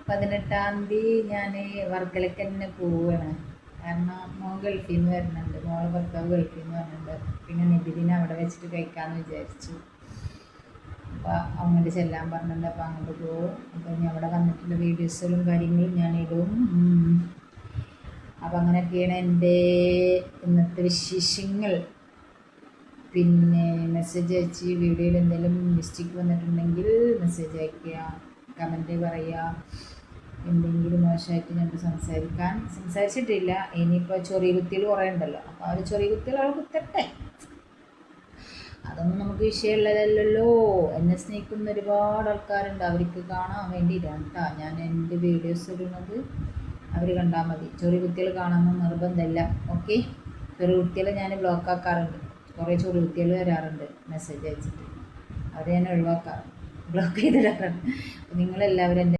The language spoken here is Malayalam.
18-ാം തീയതി ഞാൻ വർക്കലയ്ക്ക് തന്നെ പോവുകയാണ്. കാരണം മോൻ ഗൾഫിൽ നിന്ന് വരുന്നുണ്ട്, മോളെ ഭർത്താവ് ഗൾഫിൽ നിന്ന് വരുന്നുണ്ട്. പിന്നെ നിബിദിനെ അവിടെ വെച്ചിട്ട് കഴിക്കാമെന്ന് വിചാരിച്ചു. അപ്പോൾ അങ്ങോട്ട് ചെല്ലാൻ പറഞ്ഞിട്ടുണ്ട്. അപ്പോൾ അങ്ങോട്ട് പോകും. അപ്പോൾ ഇനി അവിടെ വന്നിട്ടുള്ള വീഡിയോസുകളും കാര്യങ്ങളും ഞാൻ ഇടും. അപ്പോൾ അങ്ങനെയൊക്കെയാണ് എൻ്റെ ഇന്നത്തെ വിശേഷങ്ങൾ. പിന്നെ മെസ്സേജ് അയച്ച് വീഡിയോയിൽ എന്തെങ്കിലും മിസ്റ്റേക്ക് വന്നിട്ടുണ്ടെങ്കിൽ മെസ്സേജ് അയയ്ക്കുക, കമൻറ്റ് പറയുക. എന്തെങ്കിലും മോശമായിട്ട് ഞങ്ങൾക്ക് സംസാരിച്ചിട്ടില്ല. ഇനിയിപ്പോൾ ചൊറിയ കുത്തികൾ കുറേ ഉണ്ടല്ലോ, അപ്പോൾ ആ ഒരു ചൊറിയ കുത്തികൾ അവൾ കുത്തട്ടെ, അതൊന്നും നമുക്ക് വിഷയമുള്ളതല്ലല്ലോ. എന്നെ സ്നേഹിക്കുന്ന ഒരുപാട് ആൾക്കാരുണ്ട്, അവർക്ക് കാണാൻ വേണ്ടിയിട്ടാണ് കേട്ടോ ഞാൻ എൻ്റെ വീഡിയോസ് ഇടുന്നത്. അവർ കണ്ടാൽ മതി. ചൊറിയ കുത്തികൾ കാണാമെന്ന് നിർബന്ധമില്ല. ഓക്കെ, ചൊറിയ കുത്തികൾ ഞാൻ ബ്ലോക്ക് ആക്കാറുണ്ട്. കുറേ ചൊറിയ കുത്തികൾ വരാറുണ്ട് മെസ്സേജ് അയച്ചിട്ട്, അവരെ ഞാൻ ഒഴിവാക്കാറുണ്ട്, ബ്ലോക്ക് ചെയ്തിടാറുണ്ട്. അപ്പോൾ നിങ്ങളെല്ലാവരും എൻ്റെ